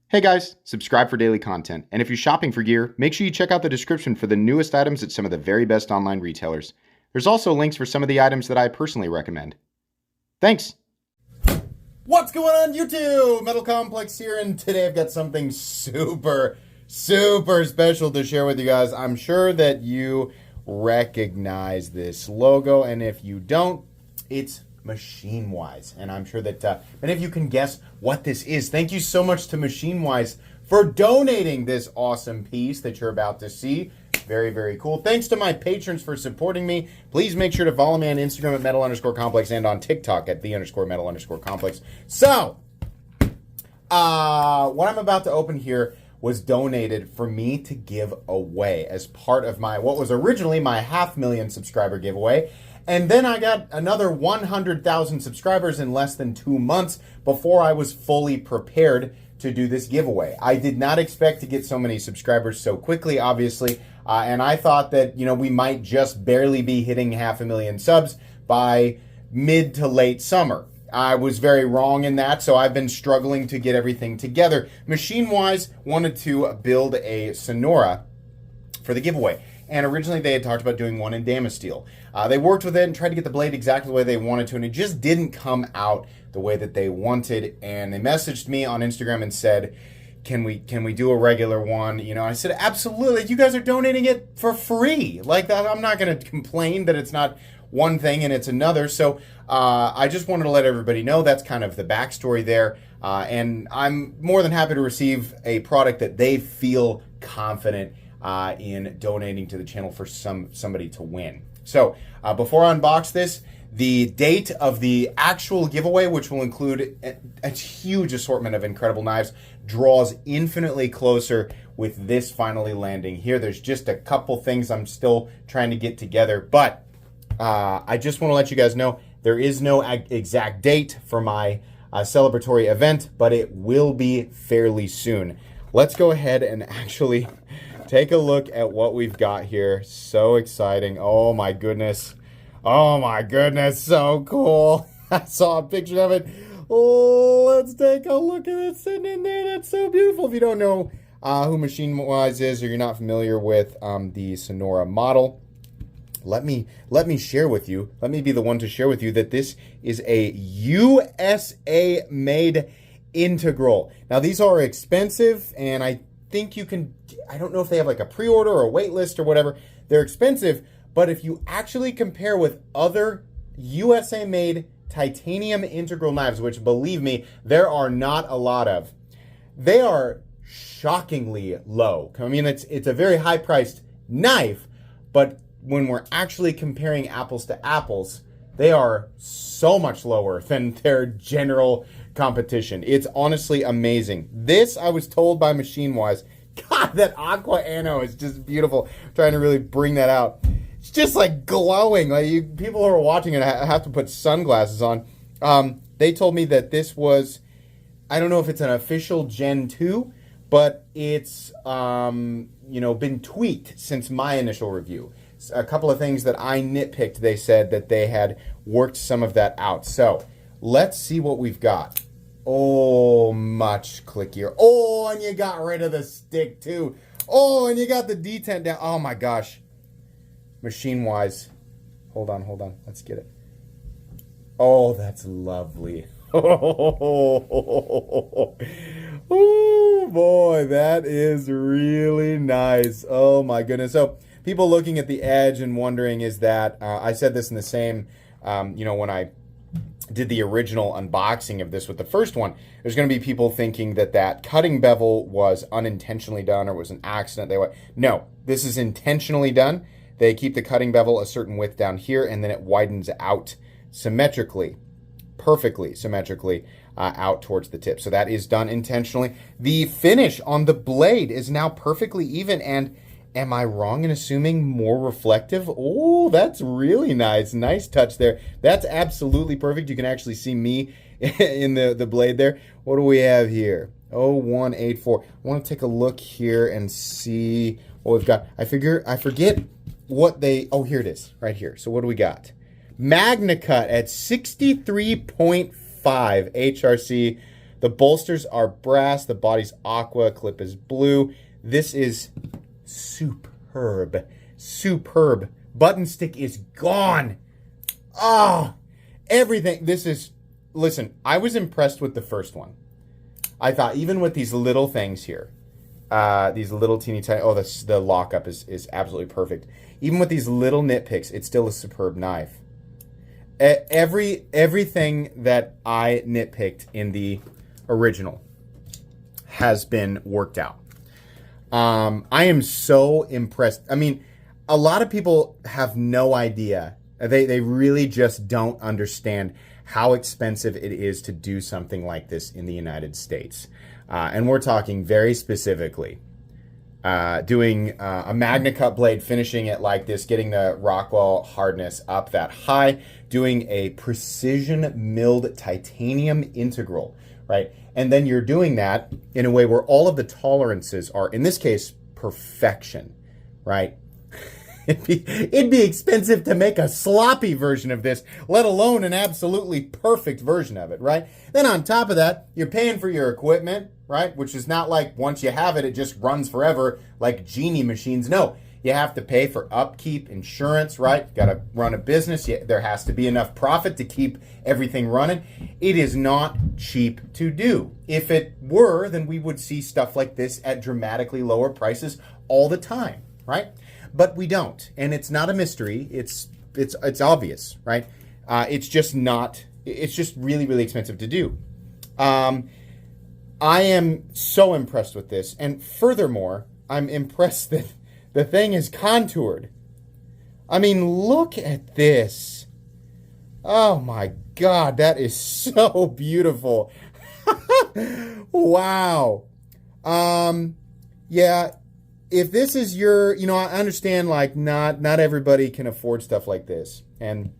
Hey guys, subscribe for daily content. And if you're shopping for gear, make sure you check out the description for the newest items at some of the very best online retailers. There's also links for some of the items that I personally recommend. Thanks! What's going on YouTube? Metal Complex here, and today I've got something super special to share with you guys. I'm sure that you recognize this logo, and if you don't, it's MachineWise, and I'm sure that many of you can guess what this is. Thank you so much to MachineWise for donating this awesome piece that you're about to see. Very cool. Thanks to my patrons for supporting me. Please make sure to follow me on Instagram at metal_complex and on TikTok at the_metal_complex. So, what I'm about to open here was donated for me to give away as part of my, what was originally my 500,000 subscriber giveaway. And then I got another 100,000 subscribers in less than 2 months before I was fully prepared to do this giveaway. I did not expect to get so many subscribers so quickly, obviously, and I thought that, we might just barely be hitting 500,000 subs by mid to late summer. I was very wrong in that, so I've been struggling to get everything together. MachineWise wanted to build a Sonora for the giveaway. And originally they had talked about doing one in Damasteel. They worked with it and tried to get the blade exactly the way they wanted to, and it just didn't come out the way that they wanted. And they messaged me on Instagram and said, can we do a regular one? I said, absolutely. You guys are donating it for free. Like that, I'm not going to complain that it's not one thing and it's another. So I just wanted to let everybody know that's kind of the backstory there. And I'm more than happy to receive a product that they feel confident in donating to the channel for somebody to win. So before I unbox this, the date of the actual giveaway, which will include a huge assortment of incredible knives, draws infinitely closer with this finally landing here. There's just a couple things I'm still trying to get together, but I just want to let you guys know there is no exact date for my celebratory event, but it will be fairly soon. Let's go ahead and actually take a look at what we've got here. So exciting. Oh my goodness. Oh my goodness. So cool. I saw a picture of it. Oh, let's take a look at it sitting in there. That's so beautiful. If you don't know who MachineWise is, or you're not familiar with the Sonora model, let me share with you. Let me be the one to share with you that this is a USA made integral. Now these are expensive, and I think you can, I don't know if they have like a pre-order or a wait list or whatever. They're expensive, but if you actually compare with other USA made titanium integral knives, which believe me, there are not a lot of, they are shockingly low. I mean, it's a very high priced knife, but when we're actually comparing apples to apples, they are so much lower than their general competition. It's honestly amazing. This, I was told by MachineWise, God, that aqua anno is just beautiful. I'm trying to really bring that out. It's just like glowing. Like people who are watching it have to put sunglasses on. They told me that this was, I don't know if it's an official Gen 2, but it's been tweaked since my initial review. A couple of things that I nitpicked, they said that they had worked some of that out. So let's see what we've got. Oh, much clickier. Oh, and you got rid of the stick too. Oh, and you got the detent down. Oh my gosh. MachineWise. Hold on. Let's get it. Oh, that's lovely. Oh boy, that is really nice. Oh my goodness. So people looking at the edge and wondering, is that, I said this in the same, when I did the original unboxing of this with the first one, there's going to be people thinking that cutting bevel was unintentionally done or was an accident. No, this is intentionally done. They keep the cutting bevel a certain width down here, and then it widens out symmetrically, perfectly symmetrically out towards the tip. So that is done intentionally. The finish on the blade is now perfectly even, and am I wrong in assuming more reflective? Oh, that's really nice. Nice touch there. That's absolutely perfect. You can actually see me in the blade there. What do we have here? 0184. I want to take a look here and see what we've got. I forget what they, oh, here it is, right here. So what do we got? Magna Cut at 63.5 HRC The bolsters are brass. The body's aqua. Clip is blue. This is superb. Superb. Button stick is gone. Oh, everything. This is, listen, I was impressed with the first one. I thought even with these little things here, these little teeny tiny, oh, the lockup is absolutely perfect. Even with these little nitpicks, it's still a superb knife. Everything that I nitpicked in the original has been worked out. I am so impressed. I mean, a lot of people have no idea. They really just don't understand how expensive it is to do something like this in the United States. And we're talking very specifically doing a Magna Cut blade, finishing it like this, getting the Rockwell hardness up that high, doing a precision milled titanium integral, right? And then you're doing that in a way where all of the tolerances are, in this case, perfection, right? It'd be expensive to make a sloppy version of this, let alone an absolutely perfect version of it, right? Then on top of that, you're paying for your equipment, right? Which is not like once you have it, it just runs forever like Genie machines. No, you have to pay for upkeep, insurance, right? Got to run a business. There has to be enough profit to keep everything running. It is not cheap to do. If it were, then we would see stuff like this at dramatically lower prices all the time, right? But we don't, and it's not a mystery. It's obvious, right? It's just not. It's just really, really expensive to do. I am so impressed with this, and furthermore, I'm impressed that the thing is contoured. I mean, look at this. Oh my God, that is so beautiful. Wow. Yeah. If this is your, I understand like not everybody can afford stuff like this. And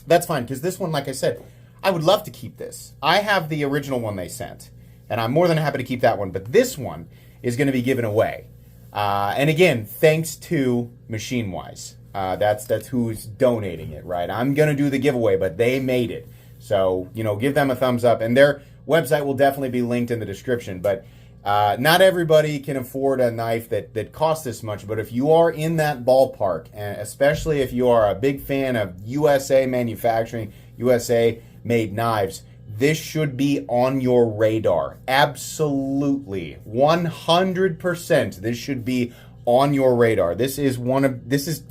that's fine, because this one, like I said, I would love to keep this. I have the original one they sent, and I'm more than happy to keep that one. But this one is going to be given away. And again, thanks to MachineWise. That's who's donating it, right? I'm going to do the giveaway, but they made it. So, give them a thumbs up. And their website will definitely be linked in the description. But not everybody can afford a knife that costs this much, but if you are in that ballpark, and especially if you are a big fan of USA manufacturing, USA made knives, this should be on your radar. Absolutely. 100%. This should be on your radar. This is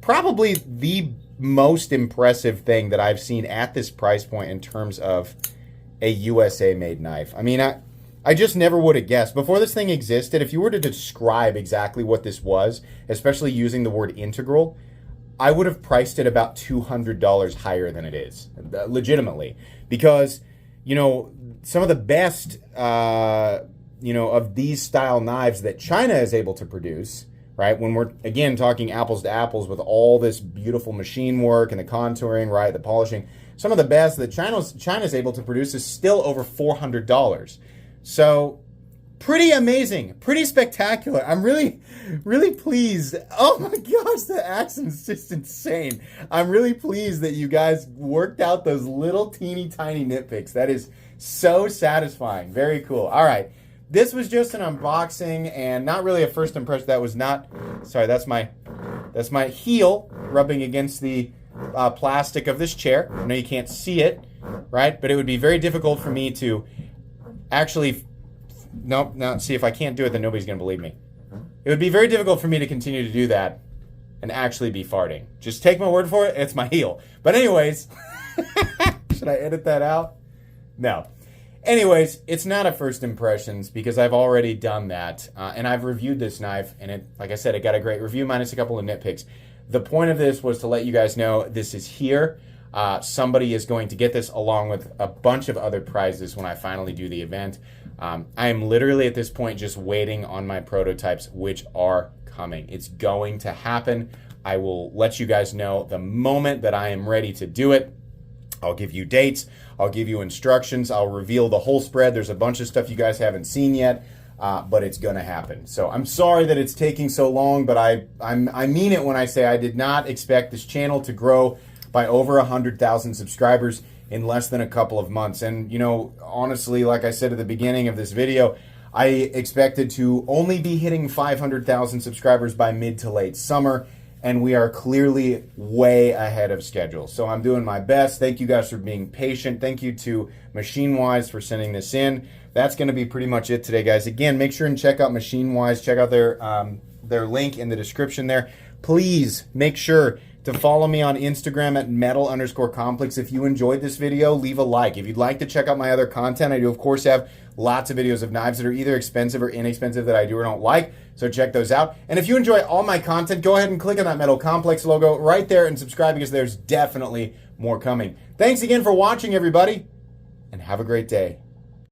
probably the most impressive thing that I've seen at this price point in terms of a USA made knife. I mean, I just never would have guessed. Before this thing existed, if you were to describe exactly what this was, especially using the word integral, I would have priced it about $200 higher than it is, legitimately. Because, some of the best, of these style knives that China is able to produce, right? When we're, again, talking apples to apples with all this beautiful machine work and the contouring, right, the polishing, some of the best that China's able to produce is still over $400. So, pretty amazing, pretty spectacular. I'm really, really pleased. Oh my gosh, the accent's just insane. I'm really pleased that you guys worked out those little teeny tiny nitpicks. That is so satisfying. Very cool. All right, this was just an unboxing and not really a first impression. That was not. Sorry, that's my heel rubbing against the plastic of this chair. I know you can't see it, right? But it would be very difficult for me to actually, no, see, if I can't do it, then nobody's going to believe me. It would be very difficult for me to continue to do that and actually be farting. Just take my word for it, it's my heel. But anyways, should I edit that out? No. Anyways, it's not a first impressions because I've already done that. And I've reviewed this knife, and it, like I said, it got a great review minus a couple of nitpicks. The point of this was to let you guys know this is here. Somebody is going to get this along with a bunch of other prizes when I finally do the event. I am literally at this point just waiting on my prototypes, which are coming. It's going to happen. I will let you guys know the moment that I am ready to do it. I'll give you dates. I'll give you instructions. I'll reveal the whole spread. There's a bunch of stuff you guys haven't seen yet, but it's going to happen. So I'm sorry that it's taking so long, but I mean it when I say I did not expect this channel to grow by over 100,000 subscribers in less than a couple of months. And, honestly, like I said at the beginning of this video, I expected to only be hitting 500,000 subscribers by mid to late summer, and we are clearly way ahead of schedule. So I'm doing my best. Thank you guys for being patient. Thank you to MachineWise for sending this in. That's going to be pretty much it today, guys. Again, make sure and check out MachineWise. Check out their link in the description there. Please make sure to follow me on Instagram at metal_complex. If you enjoyed this video, leave a like. If you'd like to check out my other content, I do, of course, have lots of videos of knives that are either expensive or inexpensive that I do or don't like, so check those out. And if you enjoy all my content, go ahead and click on that Metal Complex logo right there and subscribe, because there's definitely more coming. Thanks again for watching, everybody, and have a great day.